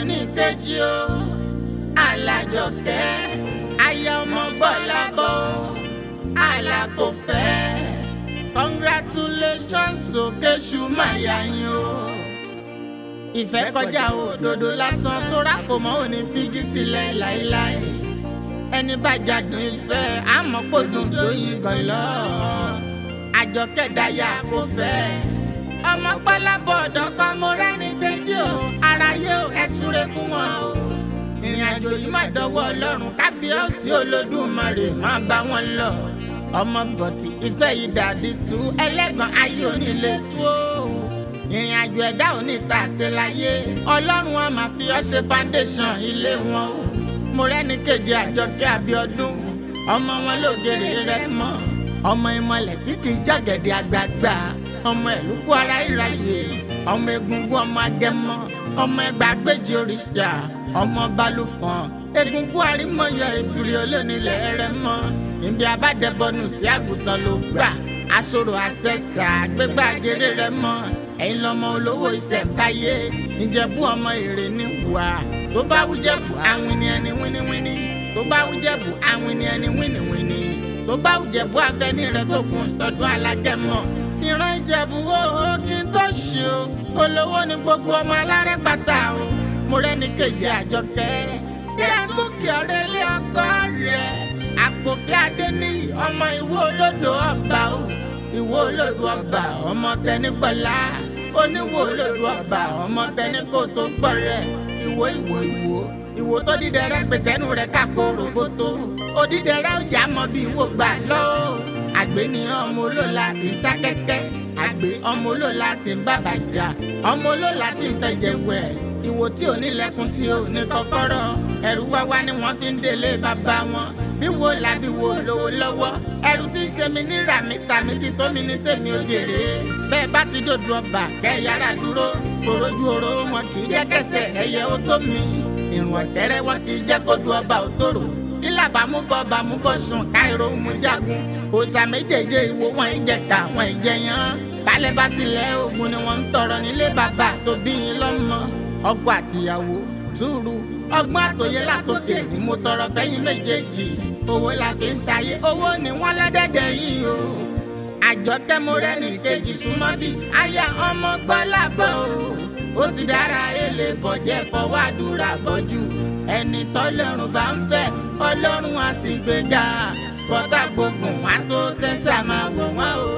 ní kejì o Alájọkẹ́ aya ọmọ Gbọ́lábọ̀ Alákòfẹ́ congratulations o Kéṣù máa yà yín o. Ìfẹ́ kọjá òdodo lásán tó rákò mọ́ òní fíjí sílẹ̀ láéláé. Ẹni bá jádùn ìfẹ́ àmọ́ kò dùn tó yín gan lọ. Àjọkẹ́ dáyà kò fẹ́. Ọmọ Gbọ́lábọ̀ ọ̀dọ́kọ mo rẹ́ni kejì o. Aráyé o ẹ súre fún wọn o. Ìrìn àjò yìí má dọwọ́ Ọlọ́run kábíyèsí Olódùmarè máa bá wọn lọ. Ọmọ bọ̀tì ìfẹ́ yìí dàbí tú ẹlẹ́gàn ayé onílé tú o. Ìrìn àjò ẹ̀dá òní ta ṣe láyé Ọlọ́run á máa fi ọ́ ṣe foundation ilé wọn o. Mo rẹ́ni kejì Àjọkẹ́ Abíọ́dún ọmọ wọn lógèrè rẹ̀ mọ́ ọmọ ìmọ̀lẹ̀ tí kì í jọ̀gẹ̀dẹ̀ àgbààgbà ọmọ ẹ̀lúkú ara ìráyè ọmọ egungun ọmọ agẹmọ ọmọ ẹgbàágbèjì òrìṣà ọmọ balùfọ̀n egungun àrímọ̀yọ ìbìrì olónílẹ̀ rẹ̀ mọ́ ìbí abádẹ́bọnù sí àgùntàn ló gbà aṣọ́rò àṣẹ́sà gbégbá jèrè rẹ̀ mọ́ ẹ̀yin lọ́mọ olówó ìṣẹ̀ǹbáyé Ìjẹ̀bú ọmọ èrè ní wà tó bá wújẹ̀bù àwọn ẹni wíníwíní tó bá wújẹ̀bù àwọn ẹni wíníwíní tó bá wújẹ̀bù abẹ́ni rẹ̀ tó kún sọdún alágẹmọ ìran Ìjẹ̀bú wo kí n tó ṣe o olówó ni gbogbo ọmọ alárẹ̀ pátá o. Mo rẹ́ni kejì Àjọkẹ́ kí ẹ tún kí ọ̀rẹ́ ilé ọkọ rẹ̀ Àpòfẹ́ Adéníyì ọmọ Ìwó Olódò ọba o Ìwó Olódò ọba ọmọ Tẹnigbọlá oníwó Olódò ọba ọmọ Tẹnikòtò gbọrẹ Ìwó tó dídẹrẹ́ gbẹtẹnu rẹ̀ kákó roboto odídẹrẹ́ ọjà mọ bí Ìwó gbà lọ àgbẹ̀ ni ọmọ olóla ti ń sá kẹ́kẹ́ àgbẹ̀ ọmọ olóla ti ń bàbàjà ọmọ olóla ti ń fẹ̀jẹ̀ wẹ̀ Ìwó tí ò ní lẹ́kùn tí ò ní kọ́kọ́rọ́ ẹrù wáwá ni wọ́n fi ń délé bàbá wọn bí wo làbí wo lówó lọ́wọ́ ẹrù tí ń ṣe mi ní ràmítà mi ti tó mi ní tèmi ò jèrè bẹ́ẹ̀ bá ti dòdò ọba kẹ́ yàrá dúró korojú oró wọn kì í jẹ́ kẹsẹ̀ ẹyẹ ó tó mi ìrùn ọ̀tẹ́rẹ́ wọn kì í jẹ́ kó du ọba ò tòrò kí làbámúbọ̀ sùn káìró mú jagun òòṣà méjèèjì Ìwó wọn ìjẹta wọn ìjẹyàn kálẹ̀ bá tilẹ̀ ogun ni wọ́n ń tọrọ nílé bàbá tó bí yín lọ́mọ ọkọ àtìyàwó sùúrù ọgbọ́n àtòyé látòkè ni mo tọrọ fẹ́yìn méjèèjì owó la fi ń ṣayé owó ni wọ́n lọ́dẹ̀dẹ̀ yìí o. Àjọkẹ́ mo rẹ́ni kejì súnmọ́ bí aya ọmọ Gbọ́lábọ̀ o ó ti dára èlé bọ̀jẹ̀ fọwọ́ àdúrà bọ́jú ẹni tọ́lọ́run bá ń fẹ́ Ọlọ́run á sì gbéga kọ́tà gbógun wá tó tẹ́sà máa wọ̀ wọ́n o.